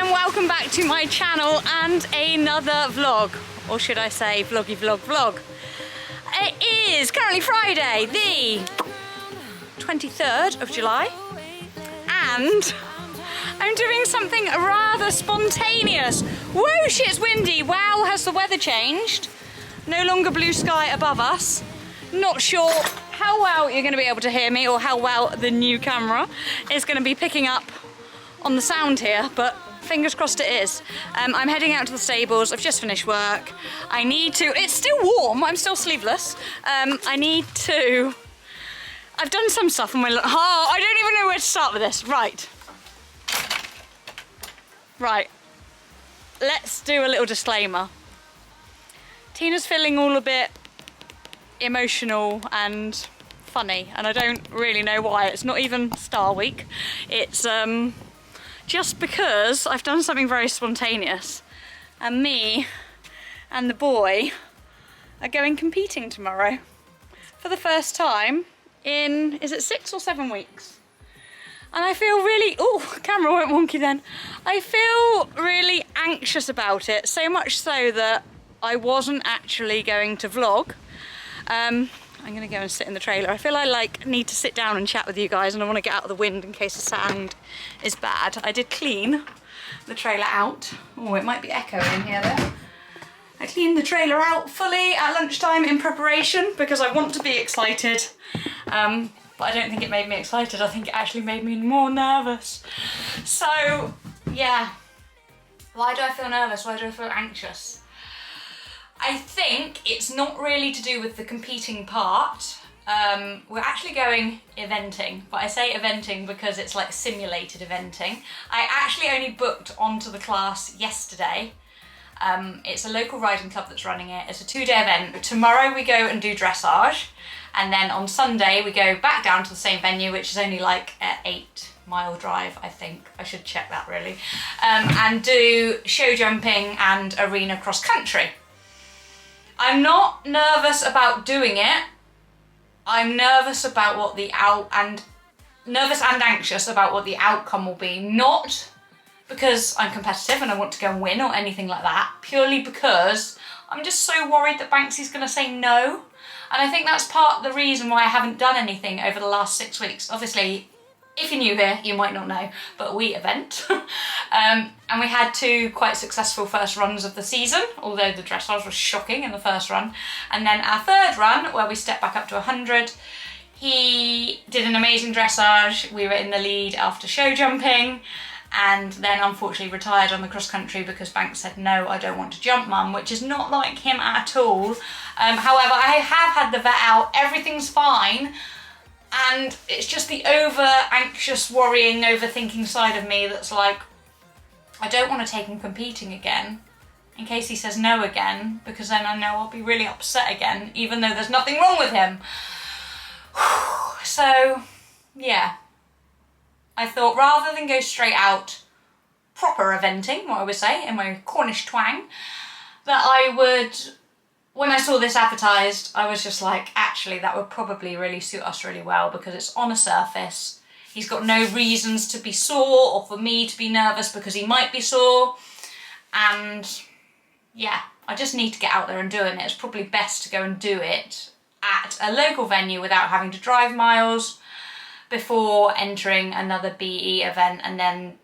and welcome back to my channel and another vlog, or should I say vloggy vlog. It is currently Friday, the 23rd of July, and I'm doing something rather spontaneous. Whoosh, it's windy. Wow, has the weather changed? No longer blue sky above us. Not sure how well you're going to be able to hear me or how well the new camera is going to be picking up on the sound here, but fingers crossed it is. I'm heading out to the stables. I've just finished work. I need to, it's still warm, I'm still sleeveless. I've done some stuff on my, I don't even know where to start with this. Right, let's do a little disclaimer. Tina's feeling all a bit emotional and funny, and I don't really know why. It's not even Star Week. It's just because I've done something very spontaneous, and me and the boy are going competing tomorrow for the first time in, is it 6 or 7 weeks? And I feel really, oh, camera went wonky then. I feel really anxious about it, so much so that I wasn't actually going to vlog. I'm gonna go and sit in the trailer. I feel I need to sit down and chat with you guys, and I want to get out of the wind in case the sound is bad. I did clean the trailer out. Oh, it might be echoing in here though. I cleaned the trailer out fully at lunchtime in preparation because I want to be excited. But I don't think it made me excited. I think it actually made me more nervous. So, yeah. Why do I feel nervous? Why do I feel anxious? I think it's not really to do with the competing part. We're actually going eventing, but I say eventing because it's like simulated eventing. I actually only booked onto the class yesterday. It's a local riding club that's running it. It's a 2-day event. Tomorrow we go and do dressage, and then on Sunday we go back down to the same venue, which is only like an 8-mile drive, I think. I should check that really. And do show jumping and arena cross country. I'm not nervous about doing it. I'm nervous about what nervous and anxious about what the outcome will be. Not because I'm competitive and I want to go and win or anything like that, purely because I'm just so worried that Banksy's gonna say no. And I think that's part of the reason why I haven't done anything over the last 6 weeks. Obviously, if you're new here, you might not know, but we event. And we had 2 quite successful first runs of the season, although the dressage was shocking in the first run. And then our 3rd run, where we stepped back up to 100, he did an amazing dressage. We were in the lead after show jumping, and then unfortunately retired on the cross country because Banks said, no, I don't want to jump, mum, which is not like him at all. However, I have had the vet out, everything's fine. And it's just the over-anxious, worrying, overthinking side of me that's like, I don't want to take him competing again in case he says no again, because then I know I'll be really upset again, even though there's nothing wrong with him. So, yeah. I thought rather than go straight out proper eventing, what I would say, in my Cornish twang, that I would... When I saw this advertised, I was just like, actually, that would probably really suit us really well because it's on a surface. He's got no reasons to be sore or for me to be nervous because he might be sore. And yeah, I just need to get out there and doing it. It's probably best to go and do it at a local venue without having to drive miles before entering another BE event and then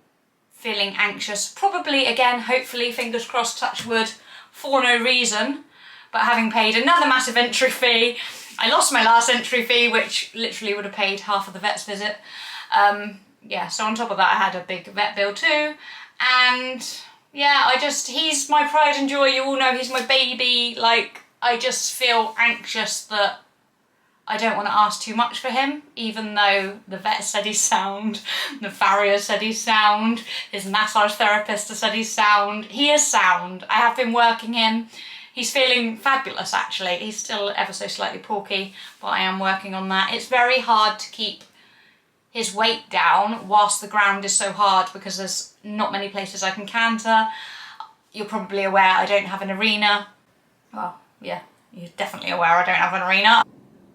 feeling anxious. Probably, again, hopefully, fingers crossed, touch wood, for no reason. But having paid another massive entry fee, I lost my last entry fee, which literally would have paid half of the vet's visit. Yeah, so on top of that, I had a big vet bill too. And yeah, he's my pride and joy. You all know he's my baby. Like, I just feel anxious that I don't want to ask too much for him, even though the vet said he's sound, the farrier said he's sound, his massage therapist has said he's sound. He is sound. I have been working him. He's feeling fabulous, actually. He's still ever so slightly porky, but I am working on that. It's very hard to keep his weight down whilst the ground is so hard because there's not many places I can canter. You're probably aware I don't have an arena. Well, yeah, you're definitely aware I don't have an arena.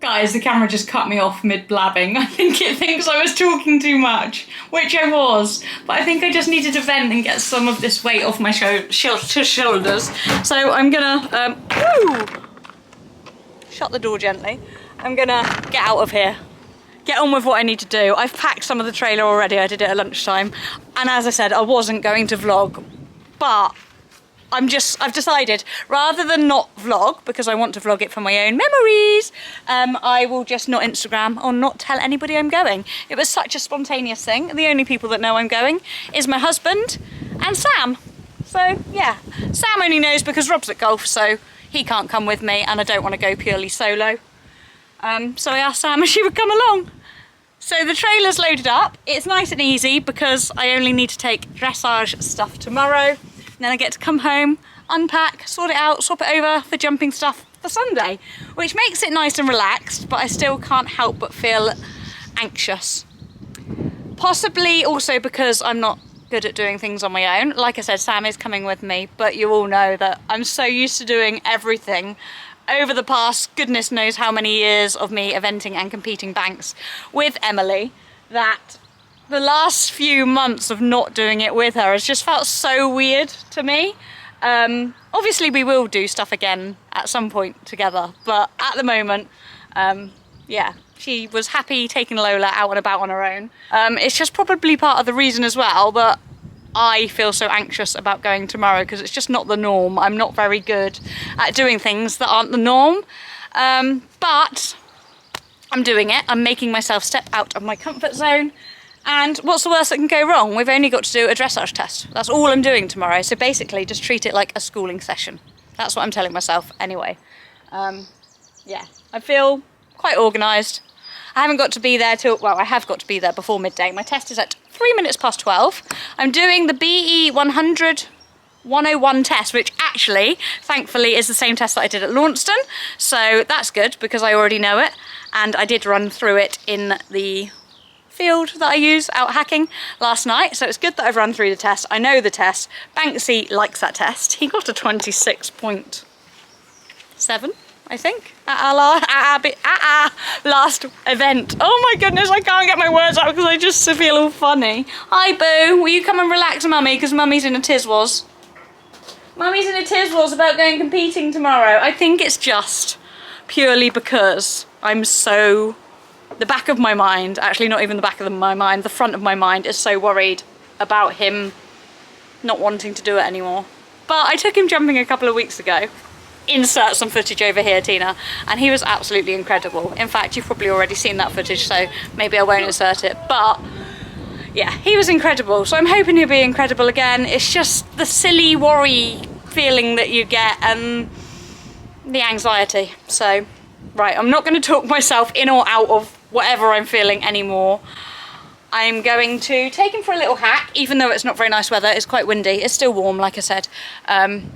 Guys, the camera just cut me off mid-blabbing. I think it thinks I was talking too much, which I was, but I think I just needed to vent and get some of this weight off my shoulders. So I'm gonna, shut the door gently. I'm gonna get out of here. Get on with what I need to do. I've packed some of the trailer already. I did it at lunchtime. And as I said, I wasn't going to vlog, but I've decided, rather than not vlog, because I want to vlog it for my own memories, I will just not Instagram or not tell anybody I'm going. It was such a spontaneous thing. The only people that know I'm going is my husband and Sam. So yeah, Sam only knows because Rob's at golf, so he can't come with me, and I don't want to go purely solo. So I asked Sam if she would come along. So the trailer's loaded up. It's nice and easy because I only need to take dressage stuff tomorrow. And then I get to come home, unpack, sort it out, swap it over for jumping stuff for Sunday, which makes it nice and relaxed, but I still can't help but feel anxious. Possibly also because I'm not good at doing things on my own. Like I said, Sam is coming with me, but you all know that I'm so used to doing everything over the past goodness knows how many years of me eventing and competing banks with Emily that the last few months of not doing it with her has just felt so weird to me. Obviously we will do stuff again at some point together, but at the moment, yeah, she was happy taking Lola out and about on her own. It's just probably part of the reason as well that I feel so anxious about going tomorrow, because it's just not the norm. I'm not very good at doing things that aren't the norm, but I'm doing it. I'm making myself step out of my comfort zone. And what's the worst that can go wrong? We've only got to do a dressage test. That's all I'm doing tomorrow. So basically just treat it like a schooling session. That's what I'm telling myself anyway. Yeah, I feel quite organised. I haven't got to be there till, well, I have got to be there before midday. My test is at 3 minutes past 12. I'm doing the BE 100 101 test, which actually, thankfully, is the same test that I did at Launceston. So that's good because I already know it. And I did run through it in the field that I use out hacking last night, so it's good that I've run through the test. I know the test. Banksy likes that test. He got a 26.7, I think, at our last event. Oh my goodness, I can't get my words out because I just feel all funny. Hi Boo, will you come and relax Mummy, because Mummy's in a tiswas. Mummy's in a tiswas about going competing tomorrow. I think it's just purely because I'm so, the back of my mind, actually not even the back of my mind, the front of my mind is so worried about him not wanting to do it anymore. But I took him jumping a couple of weeks ago. Insert some footage over here, Tina, and he was absolutely incredible. In fact, you've probably already seen that footage, so maybe I won't insert it, but yeah, he was incredible. So I'm hoping he'll be incredible again. It's just the silly worry feeling that you get and the anxiety. So, right, I'm not going to talk myself in or out of whatever I'm feeling anymore. I'm going to take him for a little hack, even though it's not very nice weather. It's quite windy. It's still warm, like I said.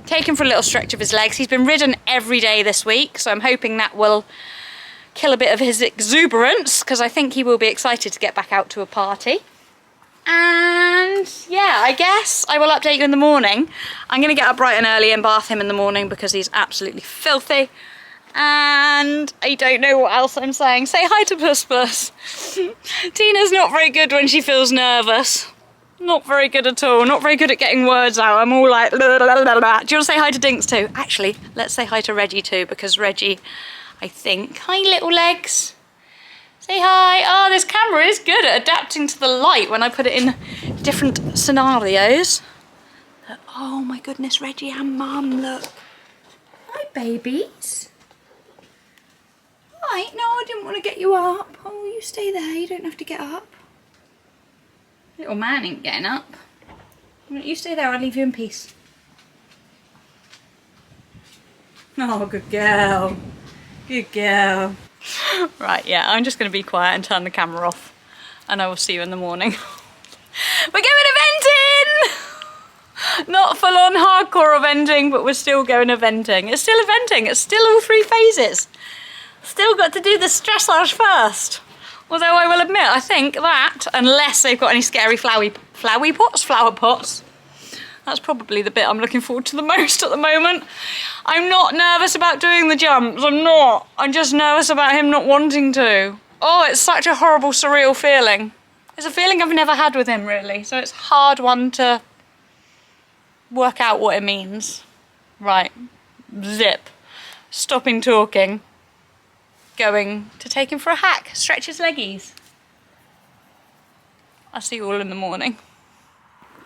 Take him for a little stretch of his legs. He's been ridden every day this week, so I'm hoping that will kill a bit of his exuberance, because I think he will be excited to get back out to a party. And yeah, I guess I will update you in the morning. I'm going to get up bright and early and bath him in the morning because he's absolutely filthy. And I don't know what else I'm saying. Say hi to Puss Puss. Tina's not very good when she feels nervous. Not very good at all. Not very good at getting words out. I'm all like, blah, blah, blah, blah. Do you want to say hi to Dinks too? Actually, let's say hi to Reggie too, because Reggie, I think, hi little legs. Say hi. Oh, this camera is good at adapting to the light when I put it in different scenarios. Oh my goodness, Reggie and Mum, look. Hi, babies. Right, no, I didn't want to get you up. Oh, you stay there, you don't have to get up. Little man ain't getting up. You stay there, I'll leave you in peace. Oh, good girl. Good girl. Right, yeah, I'm just going to be quiet and turn the camera off. And I will see you in the morning. We're going eventing! Not full on hardcore eventing, but we're still going eventing. It's still eventing, it's still all 3 phases. Still got to do the dressage first. Although I will admit, I think that, unless they've got any scary flower pots, That's probably the bit I'm looking forward to the most at the moment. I'm not nervous about doing the jumps, I'm not. I'm just nervous about him not wanting to. Oh, it's such a horrible, surreal feeling. It's a feeling I've never had with him, really, so it's a hard one to work out what it means. Right, zip. Stopping talking. Going to take him for a hack, stretch his leggies. I'll see you all in the morning.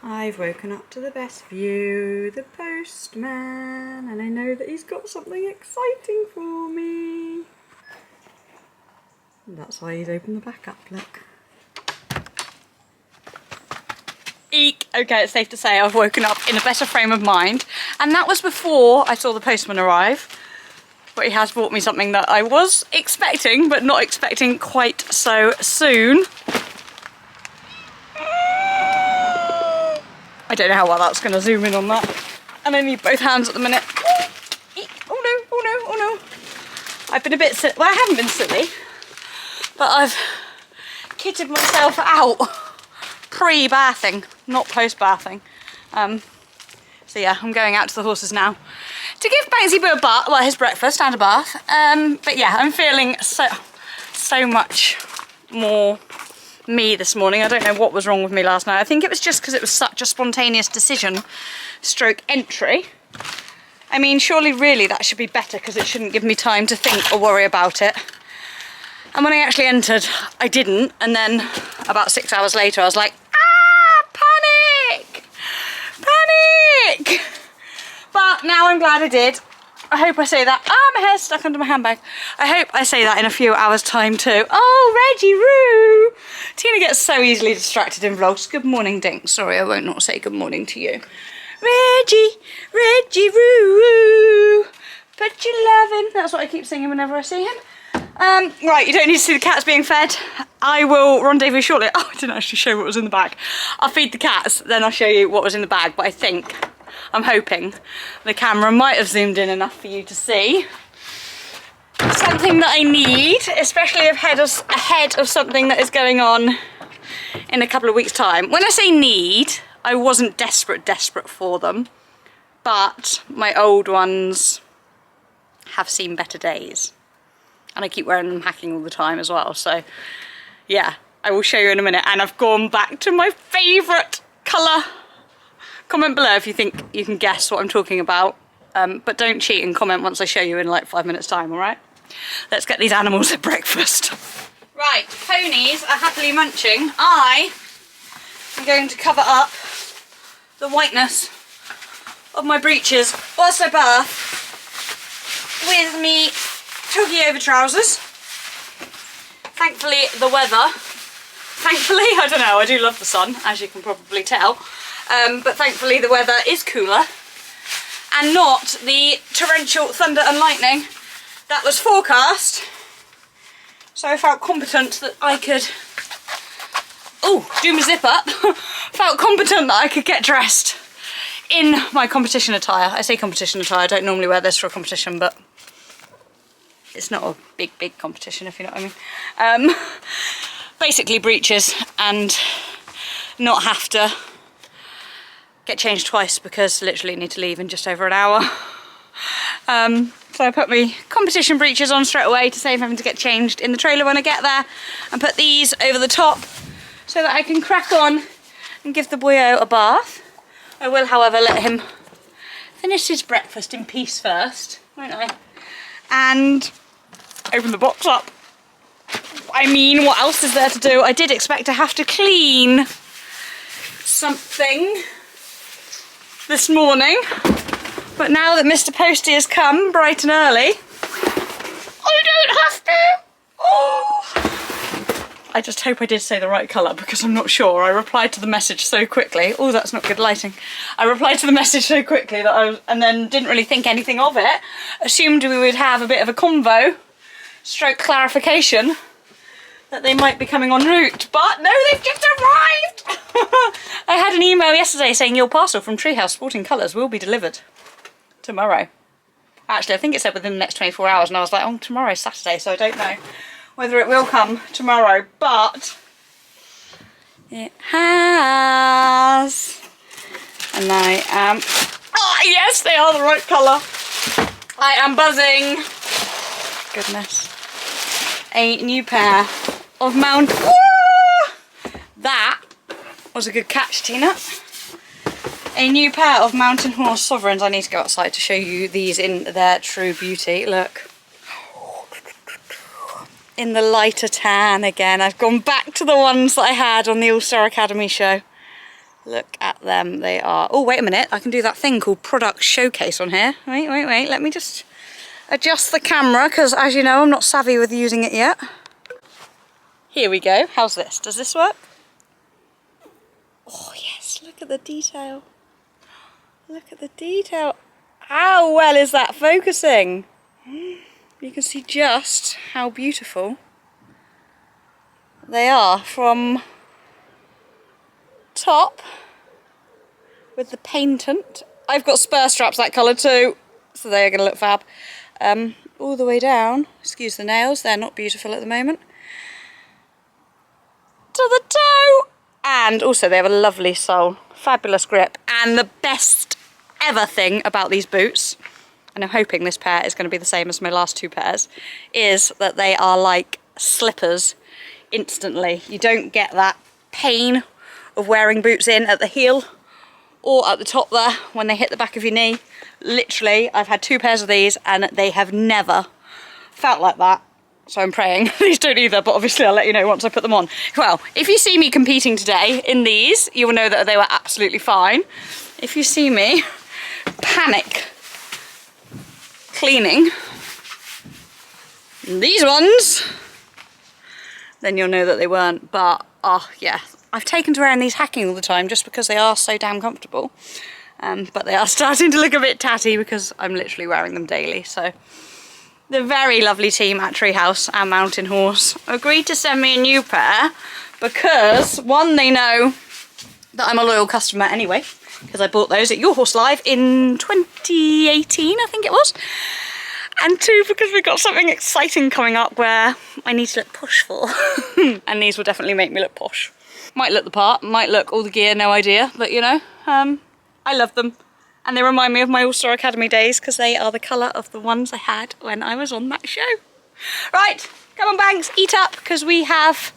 I've woken up to the best view, the postman, and I know that he's got something exciting for me. And that's why he's opened the back up, look. Eek! Okay, it's safe to say I've woken up in a better frame of mind, and that was before I saw the postman arrive. But he has brought me something that I was expecting, but not expecting quite so soon. I don't know how well that's going to zoom in on that. And I need both hands at the minute. Oh no, oh no, oh no. I've been a bit silly. Well, I haven't been silly, but I've kitted myself out pre-bathing, not post-bathing. So yeah, I'm going out to the horses now to give Banksy Boo a bath, well, his breakfast and a bath. But yeah, I'm feeling so much more me this morning. I don't know what was wrong with me last night. I think it was just because it was such a spontaneous decision stroke entry. I mean, surely really that should be better because it shouldn't give me time to think or worry about it. And when I actually entered, I didn't. And then about 6 hours later, I was like, ah, panic! Panic! But now I'm glad I did. I hope I say that. Ah, my hair's stuck under my handbag. I hope I say that in a few hours' time too. Oh, Reggie Roo! Tina gets so easily distracted in vlogs. Good morning, Dink. Sorry, I won't not say good morning to you. Reggie Roo! Put your lovin'. That's what I keep singing whenever I see him. Right, you don't need to see the cats being fed. I will rendezvous shortly. Oh, I didn't actually show what was in the bag. I'll feed the cats, then I'll show you what was in the bag, but I'm hoping the camera might have zoomed in enough for you to see. Something that I need, especially ahead of something that is going on in a couple of weeks' time. When I say need, I wasn't desperate for them, but my old ones have seen better days. And I keep wearing them hacking all the time as well, so yeah, I will show you in a minute. And I've gone back to my favourite colour. Comment below if you think you can guess what I'm talking about, but don't cheat and comment once I show you in like 5 minutes time, alright? Let's get these animals at breakfast. Right, ponies are happily munching. I am going to cover up the whiteness of my breeches whilst I bath with me tuggy over trousers. Thankfully the weather, I don't know, I do love the sun, as you can probably tell, but thankfully the weather is cooler and not the torrential thunder and lightning that was forecast. So I felt competent that I could, do my zip up, felt competent that I could get dressed in my competition attire. I say competition attire, I don't normally wear this for a competition, but it's not a big competition, if you know what I mean. Basically breeches, and not have to get changed twice because I literally need to leave in just over an hour. So I put my competition breeches on straight away to save having to get changed in the trailer when I get there, and put these over the top so that I can crack on and give the boyo a bath. I will, however, let him finish his breakfast in peace first, won't I? And open the box up. I mean, what else is there to do? I did expect to have to clean something this morning, but now that Mr. Posty has come bright and early, I don't have to. Oh. I just hope I did say the right colour because I'm not sure. I replied to the message so quickly. Oh, that's not good lighting. I replied to the message so quickly that and then didn't really think anything of it. Assumed we would have a bit of a convo, stroke clarification, that they might be coming en route, but no, they've just arrived! I had an email yesterday saying your parcel from Treehouse Sporting Colours will be delivered tomorrow. Actually, I think it said within the next 24 hours, and I was like, oh, tomorrow's Saturday, so I don't know whether it will come tomorrow, but it has. And I am... Oh, yes, they are the right colour. I am buzzing. Goodness. A new pair of Mount... Woo! That was a good catch, Tina. A new pair of Mountain Horse Sovereigns. I need to go outside to show you these in their true beauty. Look. In the lighter tan again. I've gone back to the ones that I had on the All-Star Academy show. Look at them. They are... Oh, wait a minute. I can do that thing called Product Showcase on here. Wait. Let me just adjust the camera because, as you know, I'm not savvy with using it yet. Here we go. How's this? Does this work? Oh, yes. Look at the detail. Look at the detail. How well is that focusing? You can see just how beautiful they are from top with the paintant. I've got spur straps that colour too, so they're going to look fab. All the way down, excuse the nails, they're not beautiful at the moment, to the toe. And also they have a lovely sole, fabulous grip, and the best ever thing about these boots, and I'm hoping this pair is going to be the same as my last two pairs, is that they are like slippers instantly. You don't get that pain of wearing boots in at the heel or at the top there when they hit the back of your knee. Literally, I've had two pairs of these and they have never felt like that. So I'm praying these don't either, but obviously I'll let you know once I put them on. Well, if you see me competing today in these, you will know that they were absolutely fine. If you see me panic cleaning these ones, then you'll know that they weren't. But oh yeah, I've taken to wearing these hacking all the time just because they are so damn comfortable, but they are starting to look a bit tatty because I'm literally wearing them daily. So the very lovely team at Treehouse and Mountain Horse agreed to send me a new pair because one, they know that I'm a loyal customer anyway, because I bought those at Your Horse Live in 2018, I think it was. And two, because we've got something exciting coming up where I need to look posh for. And these will definitely make me look posh. Might look the part, might look all the gear, no idea. But you know, I love them. And they remind me of my All-Star Academy days because they are the colour of the ones I had when I was on that show. Right, come on Banks, eat up because we have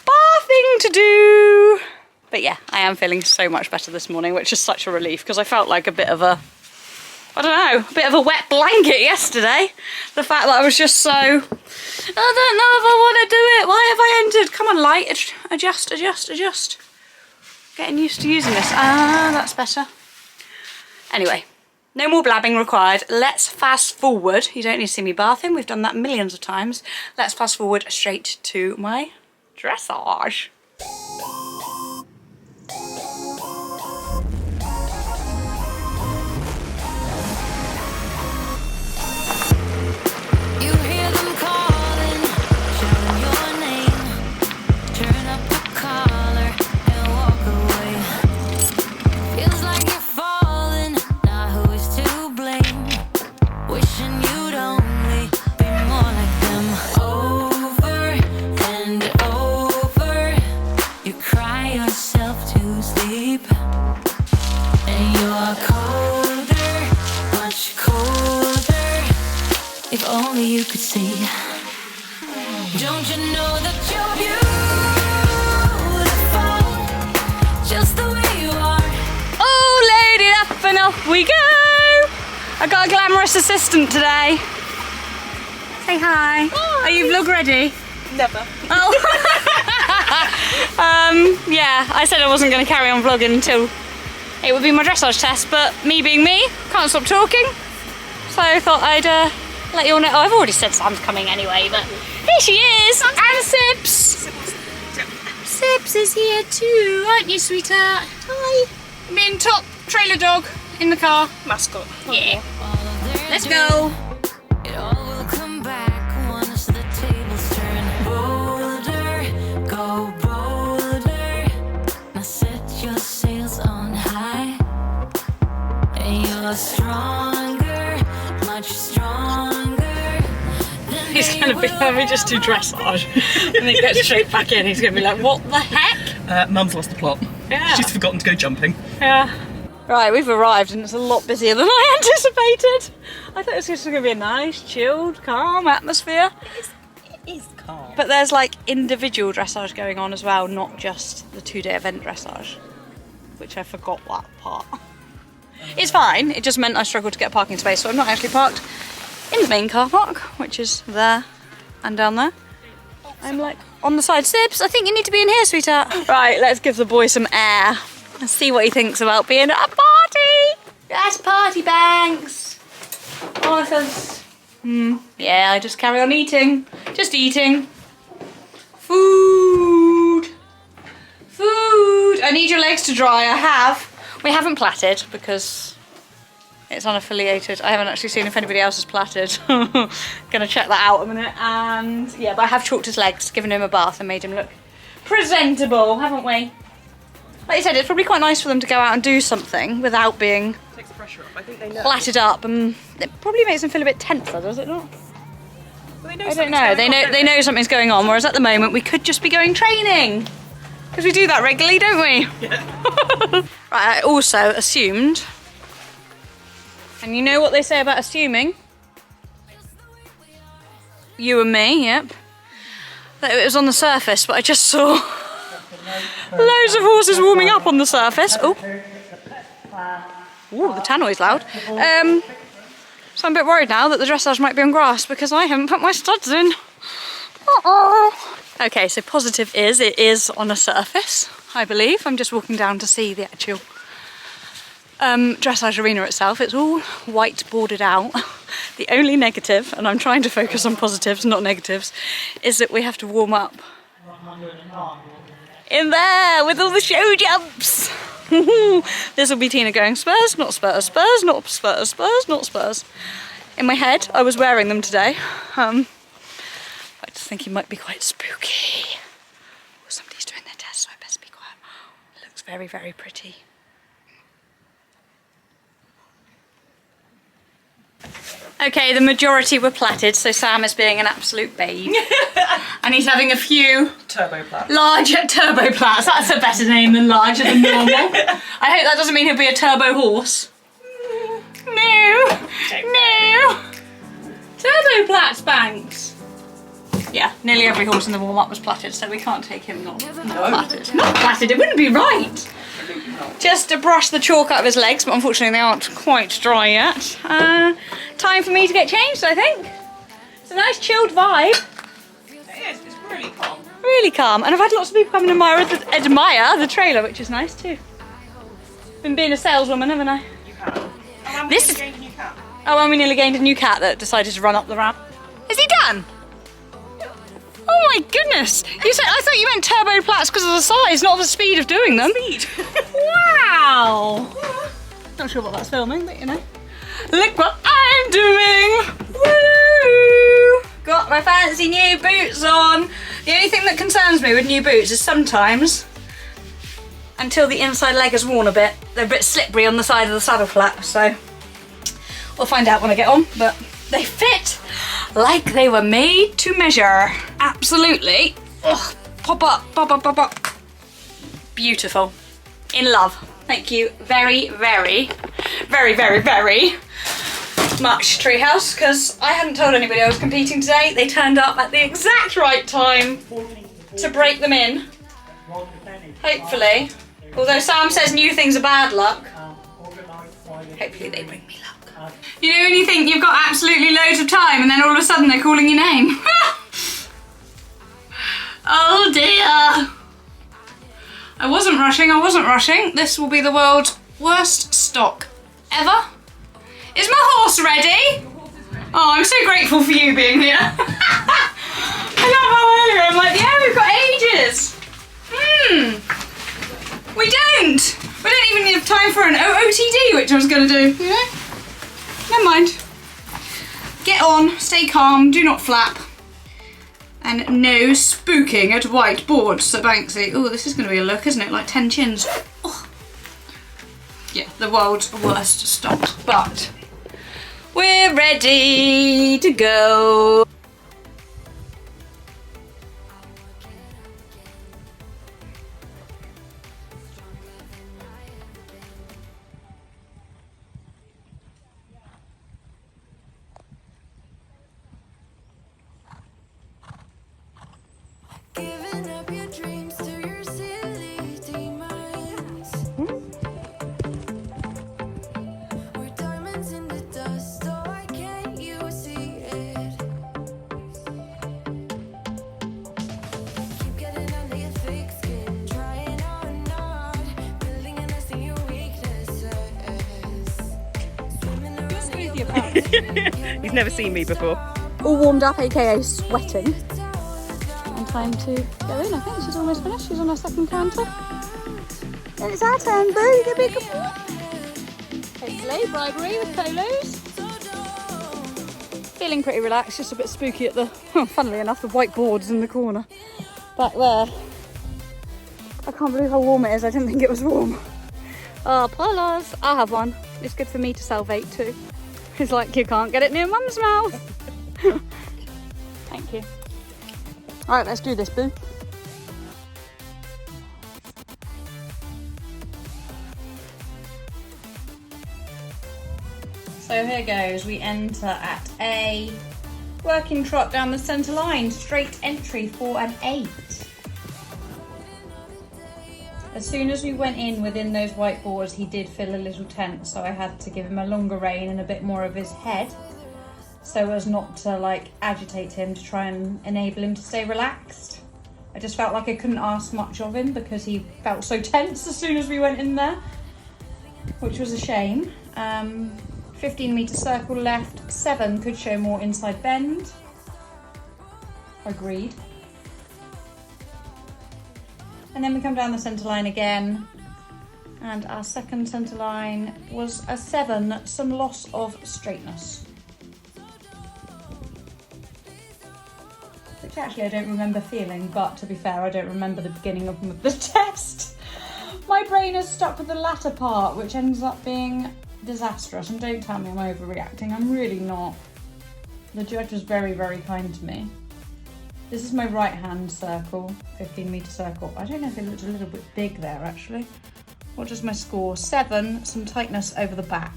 bathing to do. But yeah, I am feeling so much better this morning, which is such a relief because I felt like a bit of a, I don't know, a bit of a wet blanket yesterday. The fact that I was just so, I don't know if I want to do it. Why have I entered? Come on, light, adjust. Getting used to using this. Ah, that's better. Anyway, no more blabbing required. Let's fast forward. You don't need to see me bathing. We've done that millions of times. Let's fast forward straight to my dressage. If only you could see. Don't you know that you're beautiful, just the way you are? Oh, load it up and off we go. I got a glamorous assistant today. Say hi. Hi. Are you vlog ready? Never. Oh. Yeah, I said I wasn't going to carry on vlogging until it would be my dressage test, but me being me, can't stop talking. So I thought I'd let you all know. Oh, I've already said Sam's coming anyway, but here she is, and Sips. Sips is here too, aren't you, sweetheart? Hi. Me and Top, trailer dog, in the car. Mascot. Yeah. Let's go. It all will come back once the tables turn. Bolder, go bolder. Now set your sails on high. And you're stronger, much stronger. He's going to be, let me just do dressage. And then get straight back in. He's going to be like, what the heck? Mum's lost the plot. Yeah. She's forgotten to go jumping. Yeah. Right, we've arrived and it's a lot busier than I anticipated. I thought it was just going to be a nice, chilled, calm atmosphere. It is calm. But there's like individual dressage going on as well, not just the 2-day event dressage, which I forgot that part. It's fine, it just meant I struggled to get a parking space, so I'm not actually parked in the main car park, which is there and down there. I'm like on the side. Sibs, I think you need to be in here, sweetheart. Right, let's give the boy some air. Let's see what he thinks about being at a party. Yes, party Banks. Arthur's. Yeah, I just carry on eating. Just eating. Food. Food. I need your legs to dry. I have. We haven't plaited because it's unaffiliated. I haven't actually seen if anybody else has plaited. Gonna check that out in a minute. And yeah, but I have chalked his legs, given him a bath and made him look presentable, haven't we? Like you said, it's probably quite nice for them to go out and do something without being Takes the pressure off. I think they know. plaited up, and it probably makes them feel a bit tenser, does it not? Well, they I don't know. They know something's going on, whereas at the moment we could just be going training. Because we do that regularly, don't we? Yeah. Right, I also assumed, and you know what they say about assuming? You and me, yep. That it was on the surface, but I just saw loads of horses warming up on the surface. Oh, ooh, the tannoy's loud. So I'm a bit worried now that the dressage might be on grass because I haven't put my studs in. Uh-oh. Okay, so positive is it is on a surface, I believe. I'm just walking down to see the actual dressage arena itself. It's all white boarded out. The only negative, and I'm trying to focus on positives, not negatives, is that we have to warm up in there with all the show jumps. This will be Tina going Spurs, not Spurs, Spurs, not Spurs, Spurs, not Spurs. In my head, I was wearing them today. I just think it might be quite spooky. Oh, somebody's doing their test, so I best be quiet. It looks very, very pretty. Okay, the majority were plaited, so Sam is being an absolute babe. And he's having a few Turbo plats. larger turbo plats. That's a better name than larger than normal. I hope that doesn't mean he'll be a turbo horse. No, no. Turbo plats, Banks. Yeah, nearly every horse in the warm-up was plaited, so we can't take him not plaited. Not plaited, it wouldn't be right. Just to brush the chalk out of his legs, but unfortunately they aren't quite dry yet. Time for me to get changed, I think. It's a nice chilled vibe. It is, it's really calm. Really calm. And I've had lots of people come and admire the trailer, which is nice too. Been being a saleswoman, haven't I? You have. Oh, This is- gained a new cat. Oh, and we nearly gained a new cat that decided to run up the ramp. Is he done? Oh my goodness! I thought you meant turbo plats because of the size, not the speed of doing them. Speed. Wow! Not sure what that's filming, but you know. Look what I'm doing! Woo! Got my fancy new boots on. The only thing that concerns me with new boots is sometimes, until the inside leg is worn a bit, they're a bit slippery on the side of the saddle flap, so we'll find out when I get on, but they fit like they were made to measure. Absolutely. Ugh, pop up, pop up, pop up. Beautiful. In love. Thank you very, very, very, very, very much, Treehouse, because I hadn't told anybody I was competing today. They turned up at the exact right time to break them in. Hopefully. Although Sam says new things are bad luck. Hopefully they bring me luck. You know when you think you've got absolutely loads of time and then all of a sudden they're calling your name? Oh dear. I wasn't rushing. This will be the world's worst stock ever. Is my horse ready? Oh, I'm so grateful for you being here. I love how earlier I'm like, yeah, we've got ages. We don't even have time for an OOTD, which I was going to do, you know? Never mind. Get on, stay calm, do not flap. And no spooking at white board, Sir Banksy. Oh, this is going to be a look, isn't it? Like 10 chins. Oh. Yeah, the world's worst stock. But we're ready to go. hands in the dust. Oh, why can't you see it? Keep getting under your thick skin, trying on and on, building a nest in your weaknesses. Swimming around He's never seen me before. All warmed up, aka sweating. And time to go in. I think she's almost finished. She's on her second canter. And it's our turn, boo. Give me a good boy. Hopefully, bribery with polos. Feeling pretty relaxed, just a bit spooky at the, funnily enough, the white boards in the corner back there. I can't believe how warm it is. I didn't think it was warm. Oh, polos. I'll have one. It's good for me to salivate too. It's like you can't get it near mum's mouth. Thank you. All right, let's do this, boo. So here goes, we enter at a working trot down the centre line, straight entry for an 8. As soon as we went in within those white boards, he did feel a little tense, so I had to give him a longer rein and a bit more of his head, so as not to like agitate him, to try and enable him to stay relaxed. I just felt like I couldn't ask much of him because he felt so tense as soon as we went in there, which was a shame. 15-metre circle left, 7 could show more inside bend. Agreed. And then we come down the centre line again, and our second centre line was a 7, some loss of straightness. Which actually I don't remember feeling, but to be fair, I don't remember the beginning of the test. My brain is stuck with the latter part, which ends up being disastrous, and don't tell me I'm overreacting, I'm really not. The judge was very, very kind to me. This is my right hand circle, 15-metre circle. I don't know if it looked a little bit big there actually. What is my score? 7, some tightness over the back.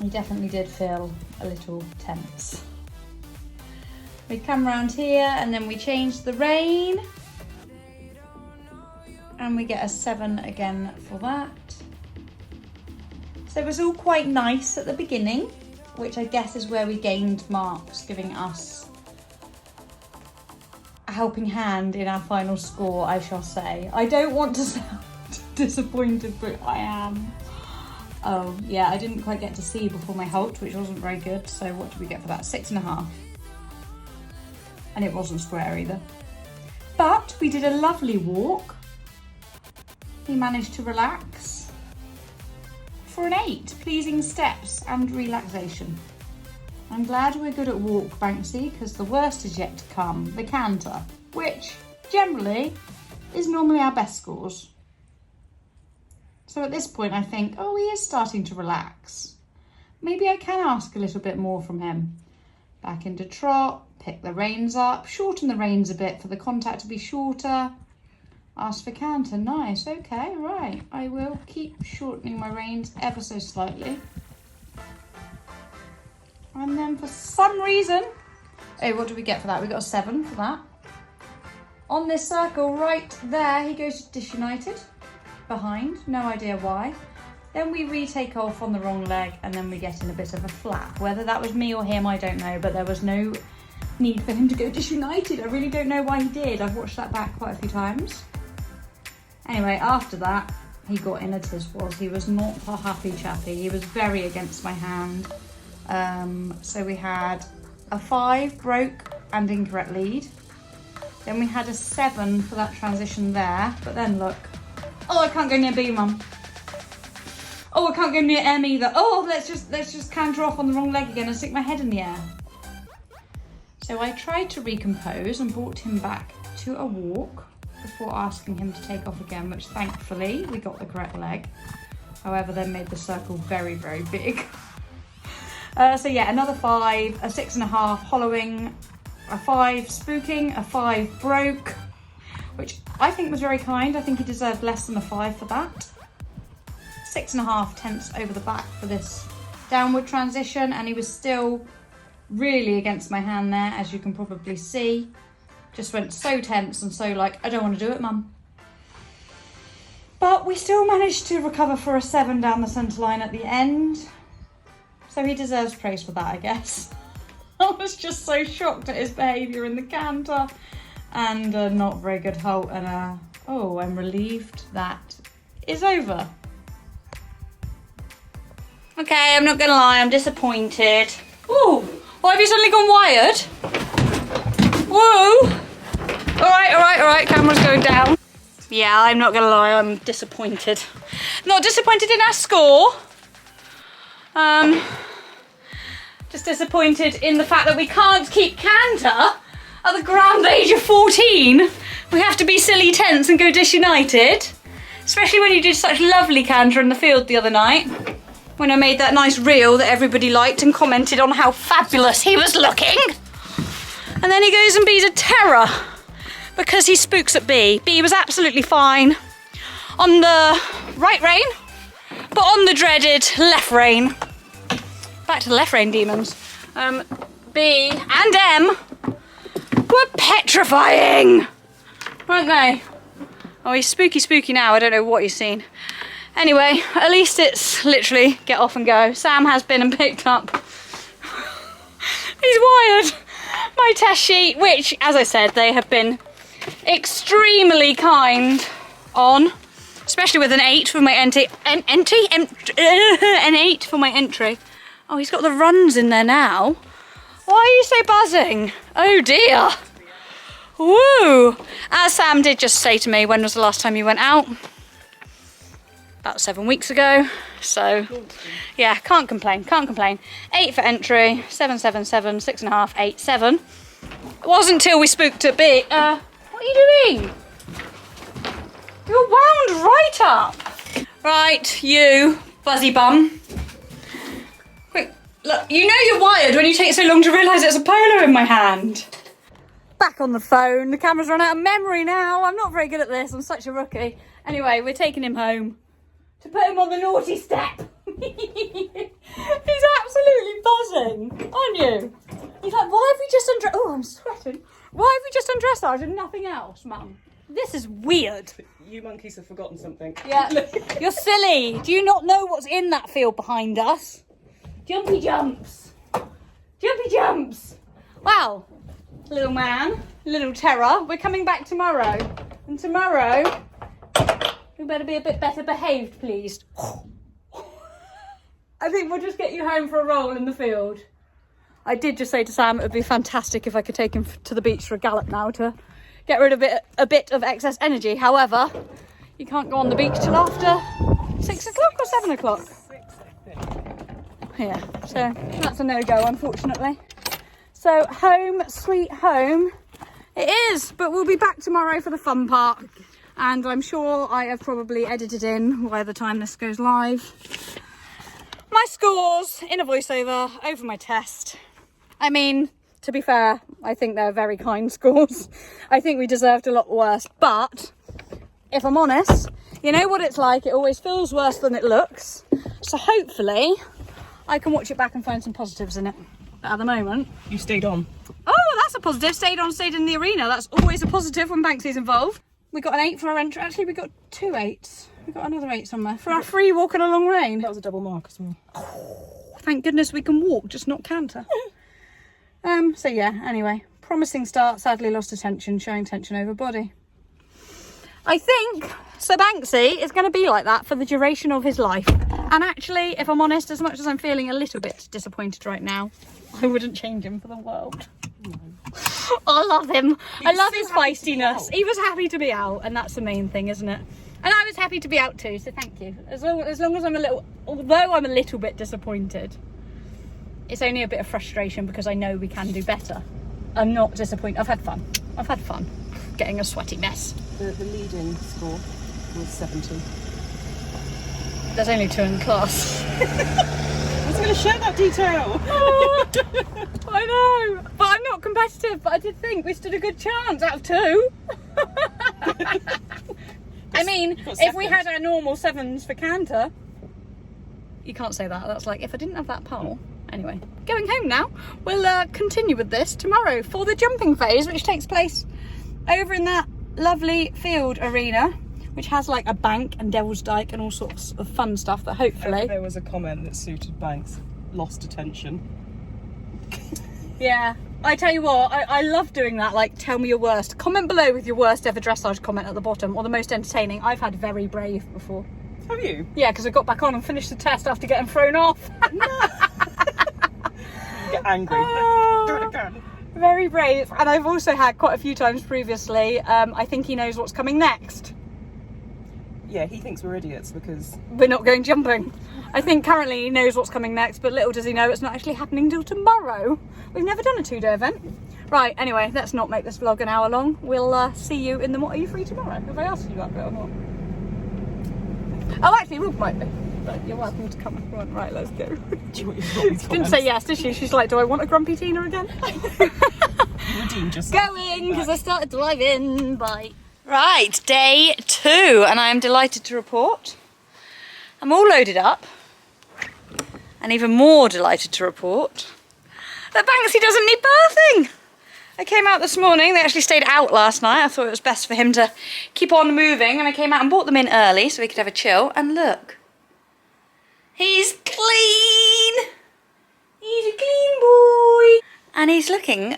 He definitely did feel a little tense. We come round here and then we change the rein. And we get a 7 again for that. So it was all quite nice at the beginning, which I guess is where we gained marks, giving us a helping hand in our final score, I shall say. I don't want to sound disappointed, but I am. Oh, yeah, I didn't quite get to see before my halt, which wasn't very good. So what did we get for that? 6.5. And it wasn't square either. But we did a lovely walk. He managed to relax. For an 8, pleasing steps and relaxation. I'm glad we're good at walk, Banksy, because the worst is yet to come, the canter, which generally is normally our best scores. So at this point I think, oh, he is starting to relax. Maybe I can ask a little bit more from him. Back into trot, pick the reins up, shorten the reins a bit for the contact to be shorter. Ask for canter, nice, okay, right. I will keep shortening my reins ever so slightly. And then for some reason, oh, what do we get for that? We got a 7 for that. On this circle right there, he goes disunited, behind, no idea why. Then we retake off on the wrong leg and then we get in a bit of a flap. Whether that was me or him, I don't know, but there was no need for him to go disunited. I really don't know why he did. I've watched that back quite a few times. Anyway, after that, he got in as his was. He was not a happy chappy. He was very against my hand. So we had a 5, broke and incorrect lead. Then we had a 7 for that transition there. But then look, oh, I can't go near B, Mum. Oh, I can't go near M either. Oh, let's just canter off on the wrong leg again and stick my head in the air. So I tried to recompose and brought him back to a walk before asking him to take off again, which thankfully we got the correct leg. However, then made the circle very, very big. So yeah, another 5, a 6.5 hollowing, a 5 spooking, a 5 broke, which I think was very kind. I think he deserved less than a 5 for that. 6.5 tenths over the back for this downward transition, and he was still really against my hand there, as you can probably see. Just went so tense and so like, I don't want to do it, Mum. But we still managed to recover for a 7 down the centre line at the end. So he deserves praise for that, I guess. I was just so shocked at his behaviour in the canter. And a not very good halt and oh, I'm relieved that is over. Okay, I'm not gonna lie, I'm disappointed. Ooh, why have you suddenly gone wired? Whoa! Alright, camera's going down. Yeah, I'm not gonna lie, I'm disappointed. Not disappointed in our score. Just disappointed in the fact that we can't keep canter at the grand age of 14. We have to be silly tense and go disunited. Especially when you did such lovely canter in the field the other night. When I made that nice reel that everybody liked and commented on how fabulous he was looking. And then he goes and be's a terror because he spooks at B. B was absolutely fine on the right rein, but on the dreaded left rein. Back to the left rein demons. B and M were petrifying, weren't they? Oh, he's spooky now. I don't know what he's seen. Anyway, at least it's literally get off and go. Sam has been and picked up. He's wired my test sheet, which, as I said, they have been extremely kind on, especially with an 8 for my an 8 for my entry. Oh, he's got the runs in there now. Why are you so buzzing? Oh dear. Woo! As Sam did just say to me, when was the last time you went out? About 7 weeks ago. So, yeah, can't complain. 8 for entry, 7, 7, 7, 6.5, 8, 7. It wasn't until we spooked a bit. What are you doing? You're wound right up. Right, you buzzy bum. Quick, look, you know you're wired when you take so long to realise it's a polo in my hand. Back on the phone. The camera's run out of memory now. I'm not very good at this. I'm such a rookie. Anyway, we're taking him home to put him on the naughty step. He's absolutely buzzing, aren't you? He's like, why have we just undressed? Oh, I'm sweating. Why have we just undressed ours and nothing else, Mum? This is weird. You monkeys have forgotten something. Yeah, you're silly. Do you not know what's in that field behind us? Jumpy jumps. Jumpy jumps. Wow. Little man, little terror. We're coming back tomorrow. And tomorrow, you better be a bit better behaved, please. I think we'll just get you home for a roll in the field. I did just say to Sam it would be fantastic if I could take him to the beach for a gallop now to get rid of a bit of excess energy. However, you can't go on the beach till after 6 o'clock or 7 o'clock. 6, I think. Yeah, so that's a no-go, unfortunately. So home, sweet home it is, but we'll be back tomorrow for the fun part. And I'm sure I have probably edited in by the time this goes live my scores in a voiceover over my test. I mean, to be fair, I think they're very kind scores. I think we deserved a lot worse, but if I'm honest, you know what it's like, it always feels worse than it looks. So hopefully I can watch it back and find some positives in it. But at the moment, You stayed on. oh, that's a positive. Stayed in the arena. That's always a positive when Banksy's involved. We got an 8 for our entry. Actually, we got 2 8s. We got another 8 somewhere for our free walk in a long rain. That was a double mark as well. Thank goodness we can walk, just not canter. So yeah, anyway, promising start. Sadly lost attention, showing tension over body. I think Sir Banksy is going to be like that for the duration of his life. And actually, if I'm honest, as much as I'm feeling a little bit disappointed right now, I wouldn't change him for the world. I love him. I love his feistiness. He was happy to be out, and that's the main thing, isn't it? And I was happy to be out too, so thank you. As long as I'm although I'm a little bit disappointed, it's only a bit of frustration because I know we can do better. I'm not disappointed. I've had fun getting a sweaty mess. The leading score was 70. There's only 2 in the class. I was going to share that detail. Oh, I know, but I'm not competitive, but I did think we stood a good chance out of 2. I mean, if we had our normal 7s for canter, you can't say that. That's like, if I didn't have that pole. Anyway, going home now. We'll continue with this tomorrow for the jumping phase, which takes place over in that lovely field arena, which has like a bank and Devil's Dyke and all sorts of fun stuff that hopefully... There was a comment that suited Banks lost attention. Yeah, I tell you what, I love doing that, like tell me your worst. Comment below with your worst ever dressage comment at the bottom, or the most entertaining. I've had very brave before. Have you? Yeah, because I got back on and finished the test after getting thrown off. You get angry. Oh. Do it again. Very brave. And I've also had quite a few times previously, I think he knows what's coming next. Yeah, he thinks we're idiots because... We're not going jumping. I think currently he knows what's coming next, but little does he know it's not actually happening till tomorrow. We've never done a 2-day event. Right, anyway, let's not make this vlog an hour long. We'll see you in the... Are you free tomorrow? Have I asked you that bit or not? Oh, actually, Rob might be. But you're welcome to come. Right, let's go. Do you want your Robbie's Didn't say yes, did she? She's like, do I want a grumpy Tina again? Redeemed yourself. Going, because I started driving. Bye. Right, day 2, and I am delighted to report I'm all loaded up, and even more delighted to report that Banksy doesn't need birthing. I came out this morning, they actually stayed out last night. I thought it was best for him to keep on moving, and I came out and brought them in early so we could have a chill, and look. He's clean! He's a clean boy! And he's looking,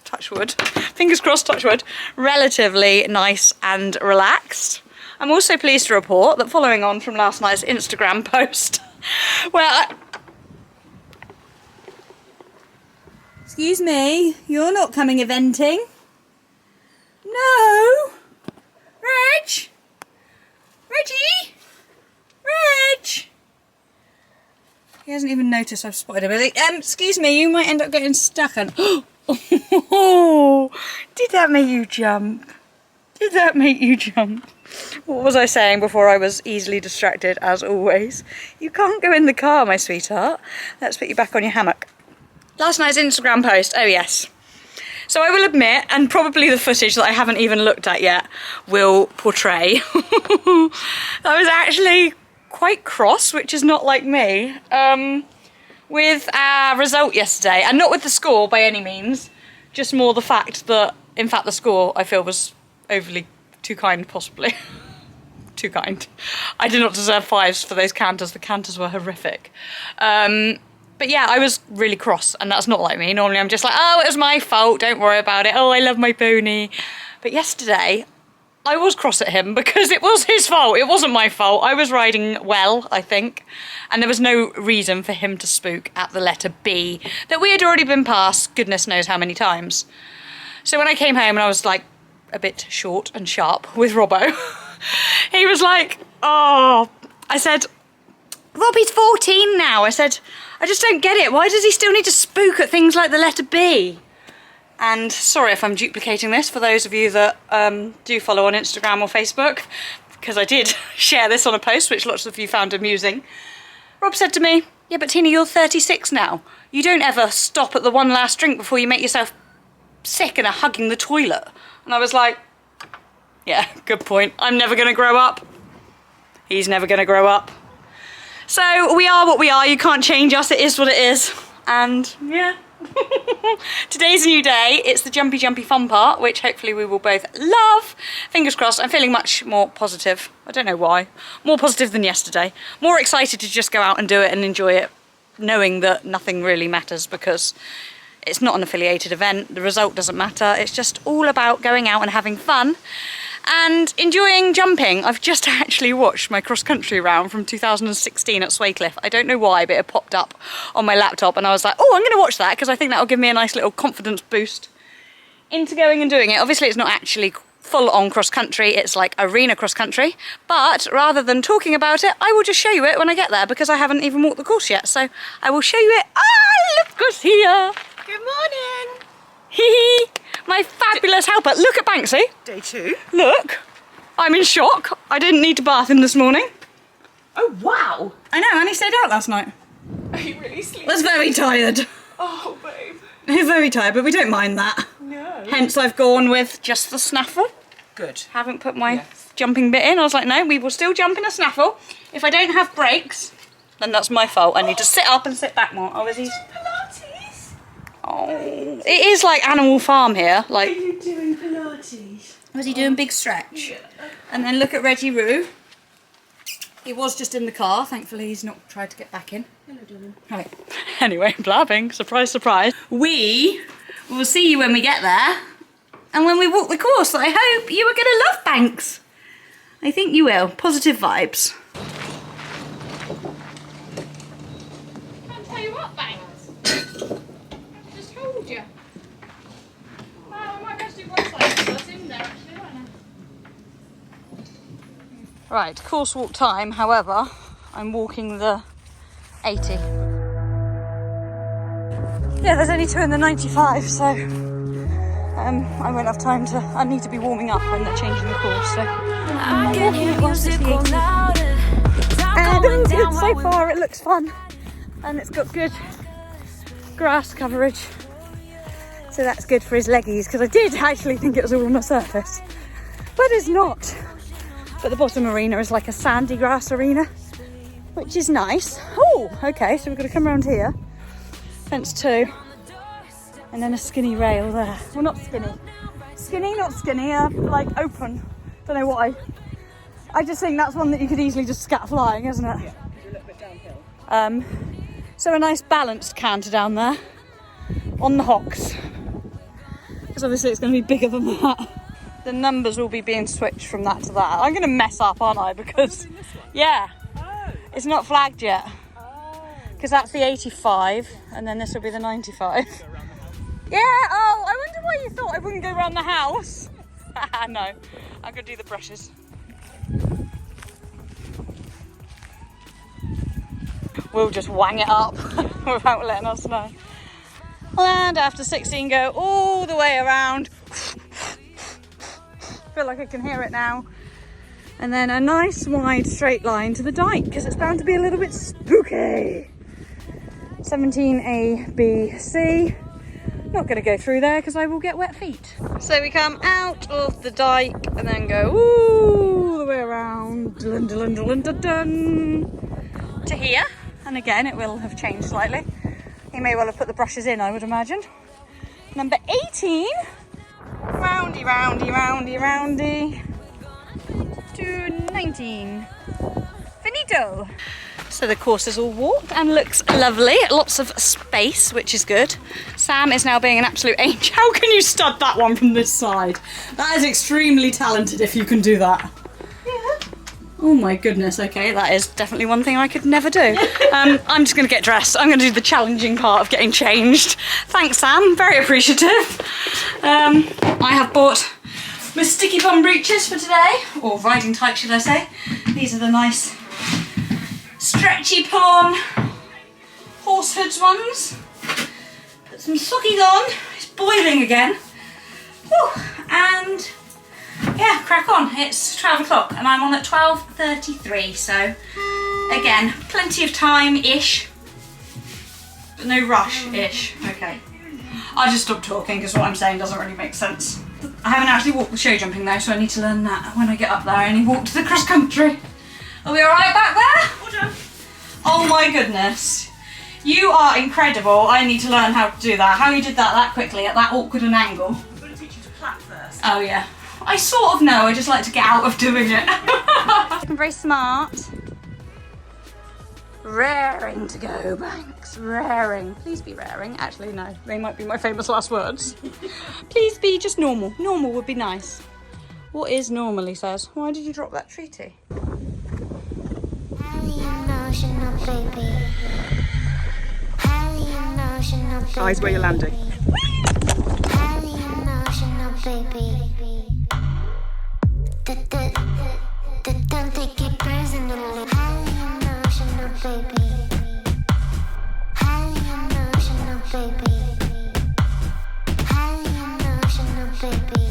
touch wood, fingers crossed, touch wood, relatively nice and relaxed. I'm also pleased to report that following on from last night's Instagram post, where excuse me, you're not coming eventing. No! Reg! Reggie! Reg! He hasn't even noticed I've spotted him. Like, excuse me, you might end up getting stuck and... Oh, did that make you jump? Did that make you jump? What was I saying before I was easily distracted, as always? You can't go in the car, my sweetheart. Let's put you back on your hammock. Last night's Instagram post, oh yes. So I will admit, and probably the footage that I haven't even looked at yet will portray. I was actually quite cross, which is not like me, with our result yesterday. And not with the score by any means, just more the fact that, in fact, the score I feel was overly too kind, possibly. Too kind. I did not deserve 5s for those canters. The canters were horrific. But yeah, I was really cross, and that's not like me. Normally I'm just like, oh, it was my fault, don't worry about it. Oh, I love my pony. But yesterday, I was cross at him because it was his fault. It wasn't my fault. I was riding well, I think. And there was no reason for him to spook at the letter B that we had already been past goodness knows how many times. So when I came home and I was like a bit short and sharp with Robbo, he was like, oh, I said, Robbie's 14 now. I said, I just don't get it. Why does he still need to spook at things like the letter B? And sorry if I'm duplicating this for those of you that do follow on Instagram or Facebook, because I did share this on a post, which lots of you found amusing. Rob said to me, yeah, but Tina, you're 36 now. You don't ever stop at the one last drink before you make yourself sick and are hugging the toilet. And I was like, yeah, good point. I'm never going to grow up. He's never going to grow up. So we are what we are, you can't change us, it is what it is. And yeah. Today's a new day, it's the jumpy fun part, which hopefully we will both love. Fingers crossed, I'm feeling much more positive. I don't know why. More positive than yesterday. More excited to just go out and do it and enjoy it, knowing that nothing really matters because it's not an affiliated event, the result doesn't matter, it's just all about going out and having fun. And enjoying jumping. I've just actually watched my cross-country round from 2016 at Swaycliffe. I don't know why, but it popped up on my laptop and I was like, oh, I'm going to watch that because I think that'll give me a nice little confidence boost into going and doing it. Obviously, it's not actually full-on cross-country, it's like arena cross-country. But rather than talking about it, I will just show you it when I get there because I haven't even walked the course yet. So I will show you it. Ah, look who's here. Good morning. Hee hee. My fabulous helper. Look at Banksy. Day 2. Look. I'm in shock. I didn't need to bath him this morning. Oh, wow. I know, and he stayed out last night. Are you really sleeping? Was very tired. Oh, babe. He's very tired, but we don't mind that. No. Hence I've gone with just the snaffle. Good. Haven't put my jumping bit in. I was like, no, we will still jump in a snaffle. If I don't have brakes, then that's my fault. I need to sit up and sit back more. Oh, is he? Pilates? Oh, it is like Animal Farm here. Like, Are you doing Pilates? Was he doing big stretch? Yeah. And then look at Reggie Roo. He was just in the car. Thankfully, he's not tried to get back in. Hello, darling. Right. Anyway, blabbing. Surprise, surprise. We will see you when we get there. And when we walk the course, I hope you are going to love Banks. I think you will. Positive vibes. Can't tell you what, Banks. Just told you. Well, I might just do one side because that's in there actually, won't I? Right, course walk time, however, I'm walking the 80. Yeah, there's only 2 in the 95, so I won't have time to, I need to be warming up when they're changing the course, so I'm walking it whilst it's the 80. And it's good so far, it looks fun. And it's got good grass coverage. So that's good for his leggies, because I did actually think it was all on the surface. But it's not. But the bottom arena is like a sandy grass arena, which is nice. Oh, okay, so we've got to come around here. Fence 2. And then a skinny rail there. Well, not skinny. Skinny, not skinny, like open. Don't know why. I just think that's one that you could easily just scat flying, isn't it? Yeah, because you're a little bit downhill. So a nice balanced canter down there on the hocks. Because obviously it's going to be bigger than that. The numbers will be being switched from that to that. I'm going to mess up, aren't I? Because, yeah, it's not flagged yet. Because that's the 85, and then this will be the 95. Yeah, oh, I wonder why you thought I wouldn't go around the house. No, I'm going to do the brushes. We'll just wang it up without letting us know. And after 16, go all the way around. Feel like I can hear it now. And then a nice wide straight line to the dike, because it's bound to be a little bit spooky. 17A, B, C. Not going to go through there because I will get wet feet. So we come out of the dike and then go all the way around dun, dun, dun, dun, dun, to here. And again, it will have changed slightly. He may well have put the brushes in, I would imagine. Number 18. Roundy, roundy, roundy, roundy. To 19. Finito. So the course is all walked and looks lovely. Lots of space, which is good. Sam is now being an absolute angel. How can you stud that one from this side? That is extremely talented if you can do that. Yeah. Oh my goodness, okay, that is definitely one thing I could never do. I'm just going to get dressed. I'm going to do the challenging part of getting changed. Thanks, Sam. Very appreciative. I have bought my sticky bum breeches for today, or riding tights, should I say. These are the nice stretchy pull-on horse hoods ones. Put some sockies on. It's boiling again. Whew. And yeah, crack on. It's 12 o'clock and I'm on at 12:33, so again, plenty of time-ish, but no rush-ish. Okay. I'll just stop talking because what I'm saying doesn't really make sense. I haven't actually walked the show jumping though, so I need to learn that when I get up there. I only walked to the cross country. Are we alright back there? Well done. Oh my goodness. You are incredible. I need to learn how to do that. How you did that quickly at that awkward an angle. I'm going to teach you to clap first. Oh yeah. I sort of know, I just like to get out of doing it. I'm very smart. Raring to go, Banks. Raring. Please be raring. Actually, no. They might be my famous last words. Please be just normal. Normal would be nice. What is normal, he says. Why did you drop that treaty? Eyes where you're landing. Don't take it personally. Highly emotional, baby. Highly emotional, baby. Highly emotional, baby.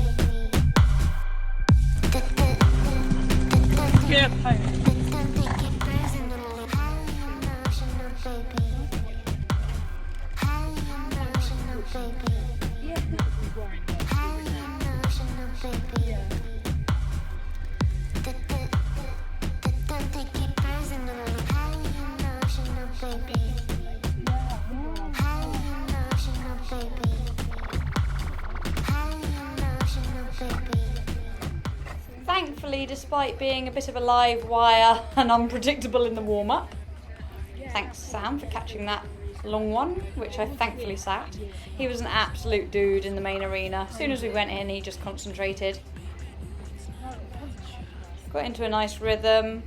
Yeah, hey. Don't take it personally. Highly emotional, baby. Highly emotional, baby. Highly emotional, baby. thankfully, despite being a bit of a live wire and unpredictable in the warm-up. Thanks, Sam, for catching that long one, which I thankfully sat. He was an absolute dude in the main arena. As soon as we went in, he just concentrated. Got into a nice rhythm.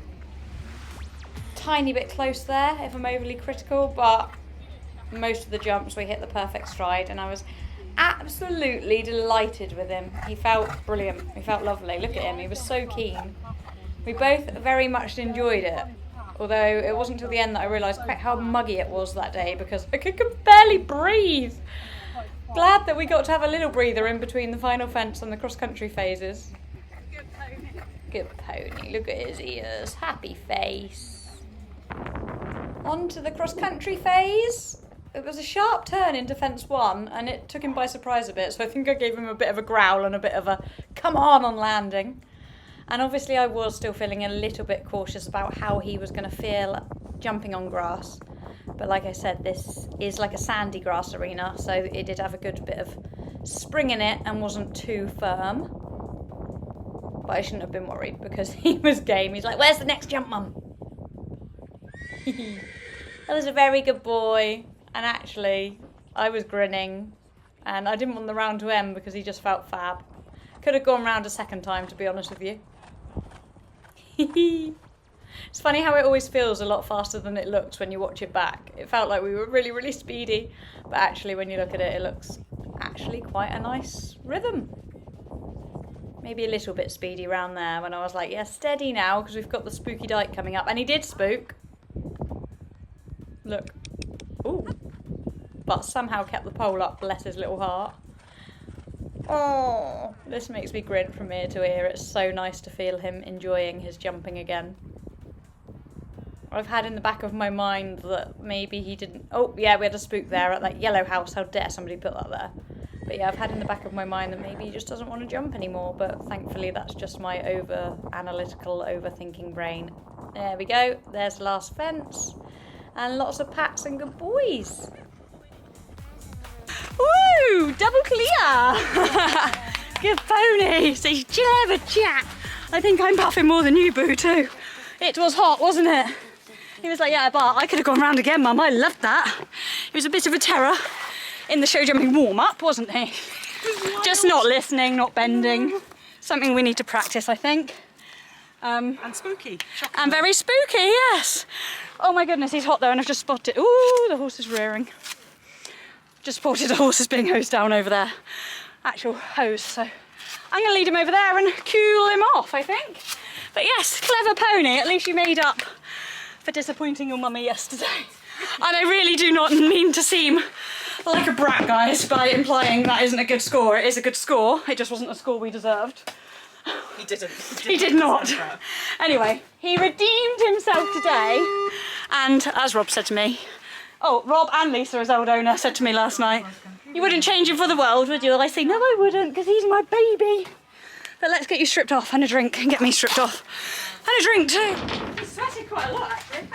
Tiny bit close there, if I'm overly critical, but most of the jumps we hit the perfect stride, and I was absolutely delighted with him. He felt brilliant. He felt lovely. Look at him. He was so keen. We both very much enjoyed it. Although it wasn't until the end that I realised quite how muggy it was that day because I could barely breathe. Glad that we got to have a little breather in between the final fence and the cross-country phases. Good pony. Look at his ears. Happy face. On to the cross-country phase. It was a sharp turn into fence 1 and it took him by surprise a bit, so I think I gave him a bit of a growl and a bit of a come on landing. And obviously I was still feeling a little bit cautious about how he was going to feel jumping on grass. But like I said, this is like a sandy grass arena, so it did have a good bit of spring in it and wasn't too firm. But I shouldn't have been worried because he was game. He's like, where's the next jump, Mum? That was a very good boy. And actually, I was grinning. And I didn't want the round to end because he just felt fab. Could have gone round a second time, to be honest with you. It's funny how it always feels a lot faster than it looks when you watch it back. It felt like we were really, really speedy. But actually, when you look at it, it looks actually quite a nice rhythm. Maybe a little bit speedy around there when I was like, yeah, steady now, because we've got the spooky dike coming up. And he did spook. Look. Ooh. But somehow kept the pole up, bless his little heart. Oh, this makes me grin from ear to ear. It's so nice to feel him enjoying his jumping again. I've had in the back of my mind that maybe he didn't... Oh, yeah, we had a spook there at that yellow house. How dare somebody put that there? But yeah, I've had in the back of my mind that maybe he just doesn't want to jump anymore. But thankfully, that's just my over-analytical, overthinking brain. There we go. There's the last fence. And lots of pats and good boys. Woo! Double clear! Good pony! So you have a chat. I think I'm puffing more than you, Boo, too. It was hot, wasn't it? He was like, yeah, but I could have gone round again, Mum. I loved that. He was a bit of a terror in the show jumping warm-up, wasn't he? Just not listening, not bending. Something we need to practice, I think. And spooky. Shocking. And very spooky, yes. Oh my goodness, he's hot there and I've just spotted... Ooh, the horse is rearing. Just spotted the horses being hosed down over there. Actual hose, so I'm going to lead him over there and cool him off, I think. But yes, clever pony. At least you made up for disappointing your mummy yesterday. And I really do not mean to seem like a brat, guys, by implying that isn't a good score. It is a good score. It just wasn't a score we deserved. He didn't. He did not. Anyway, he redeemed himself today. And as Rob said to me, oh, Rob and Lisa, his old owner, said to me last night, you wouldn't change him for the world, would you? I say, no, I wouldn't, because he's my baby. But let's get you stripped off and a drink and get me stripped off. And a drink too. He's sweated quite a lot, actually.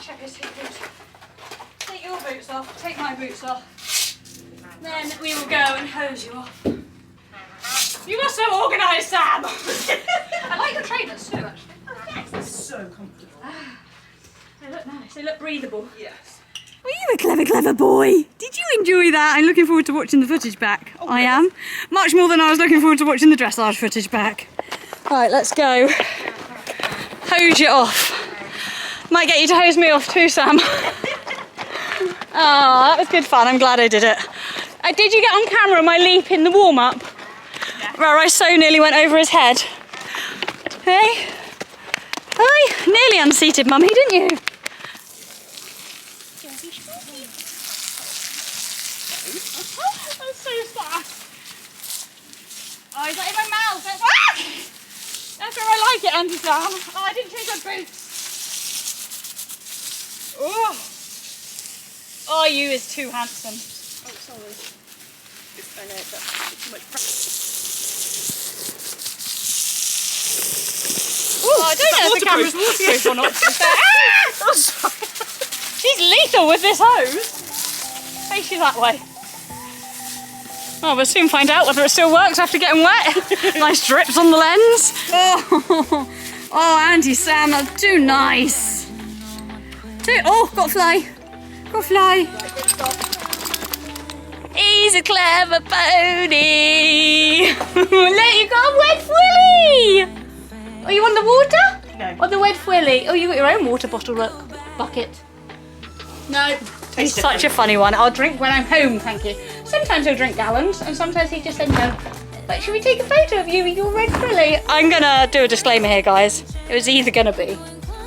Check his boots. Take your boots off, take my boots off. Then we will go and hose you off. You are so organised, Sam! I like your trainers too, actually. Oh, yes, they're so comfortable. They look nice, they look breathable. Yes. Were you a clever, clever boy? Did you enjoy that? I'm looking forward to watching the footage back. Oh, I am. Much more than I was looking forward to watching the dressage footage back. Right, let's go. Hose you off. Might get you to hose me off too, Sam. Oh, that was good fun. I'm glad I did it. Did you get on camera my leap in the warm-up? Yeah. Where I so nearly went over his head. Hey? Hi, nearly unseated Mummy, didn't you? That's so sad. Oh, he's like in my mouth. That's where I like it, Auntie Sam. Oh, I didn't change my boots. Oh, you is too handsome. Oh, sorry. I know that's too much practice. Oh, I don't know if the camera's waterproof or not. Oh, sorry. She's lethal with this hose. Face you that way. Oh, we'll soon find out whether it still works after getting wet. Nice drips on the lens. Oh, Andy, Sam, that's too nice. Oh, got a fly. Got a fly. He's a clever pony. Look, you got a wet willy. Oh, you want the water? No. Or the wet willy? Oh, you got your own water bottle, look. Bucket. No. He's such a funny one. I'll drink when I'm home, thank you. Sometimes he'll drink gallons, and sometimes he just said no. But should we take a photo of you with your red frilly? I'm gonna do a disclaimer here, guys. It was either gonna be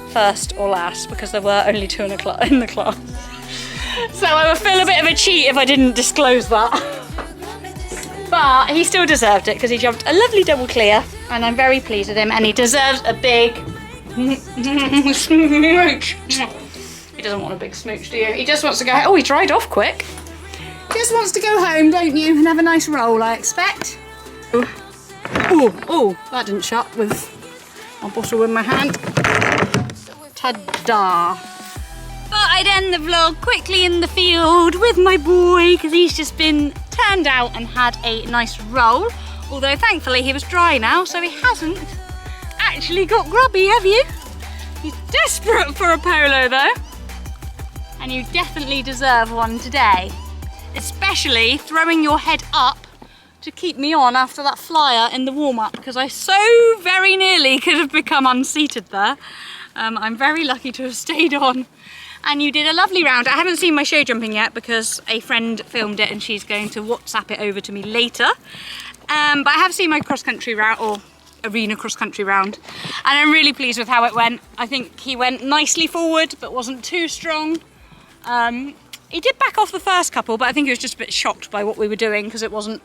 first or last because there were only 2 in the class. So I would feel a bit of a cheat if I didn't disclose that. But he still deserved it because he jumped a lovely double clear, and I'm very pleased with him, and he deserves a big smooch. He doesn't want a big smooch, do you? He just wants to go. Oh, he dried off quick. Just wants to go home, don't you? And have a nice roll, I expect. Oh, that didn't shut with my bottle in my hand. Ta-da. But I'd end the vlog quickly in the field with my boy because he's just been turned out and had a nice roll. Although thankfully he was dry now, so he hasn't actually got grubby, have you? He's desperate for a polo though. And you definitely deserve one today. Especially throwing your head up to keep me on after that flyer in the warm-up because I so very nearly could have become unseated there. I'm very lucky to have stayed on. And you did a lovely round. I haven't seen my show jumping yet because a friend filmed it and she's going to WhatsApp it over to me later. But I have seen my cross-country round, or arena cross-country round, and I'm really pleased with how it went. I think he went nicely forward but wasn't too strong. He did back off the first couple, but I think he was just a bit shocked by what we were doing because it wasn't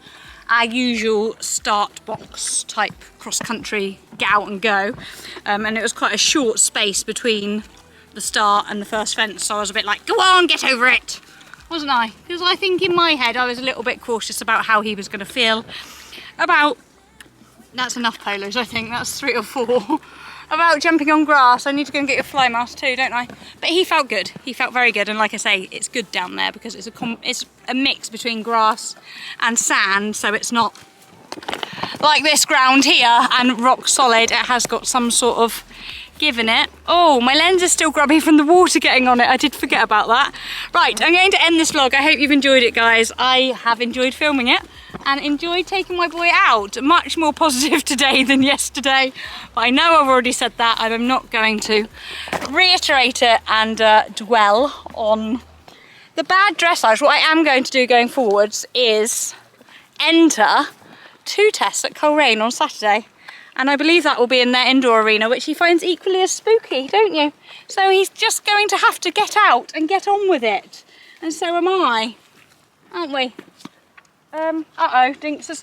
our usual start box type cross-country get out and go. And it was quite a short space between the start and the first fence, so I was a bit like, go on, get over it, wasn't I? Because I think in my head I was a little bit cautious about how he was going to feel about, that's enough polos, I think, that's 3 or 4, about jumping on grass. I need to go and get your fly mask too, don't I? But he felt good, he felt very good, and like I say, it's good down there because it's a mix between grass and sand, so it's not like this ground here and rock solid. It has got some sort of give in it. Oh, my lens is still grubby from the water getting on it. I did forget about that. Right, I'm going to end this vlog. I hope you've enjoyed it, guys. I have enjoyed filming it and enjoyed taking my boy out. Much more positive today than yesterday. But I know I've already said that. I'm not going to reiterate it and dwell on the bad dressage. What I am going to do going forwards is enter 2 tests at Coleraine on Saturday. And I believe that will be in their indoor arena, which he finds equally as spooky, don't you? So he's just going to have to get out and get on with it. And so am I, aren't we? Uh-oh, Dinks has...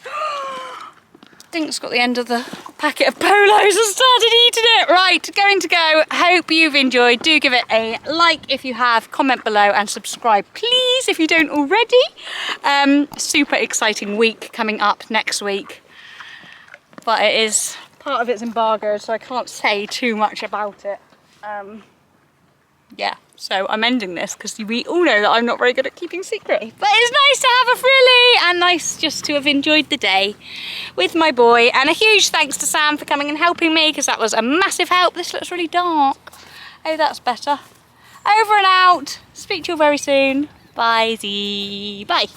Dink's got the end of the packet of polos and started eating it. Right, going to go. Hope you've enjoyed. Do give it a like if you have, comment below and subscribe, please, if you don't already. Super exciting week coming up next week. But it is, part of it's embargoed, so I can't say too much about it. Yeah, so I'm ending this because we all know that I'm not very good at keeping secret. But it's nice to have a frilly and nice just to have enjoyed the day with my boy. And a huge thanks to Sam for coming and helping me because that was a massive help. This looks really dark. Oh, that's better. Over and out. Speak to you very soon. Bye-zy. Bye.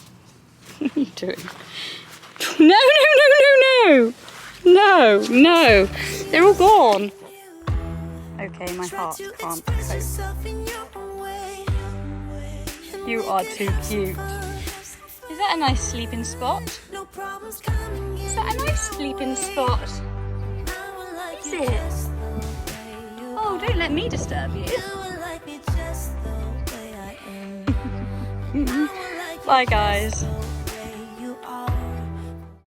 What are you doing? No, no, no, no, no. No, no, they're all gone. Okay, my heart can't cope. You are too cute. Is that a nice sleeping spot? Is that a nice sleeping spot? Is it? Oh, don't let me disturb you. Bye, guys.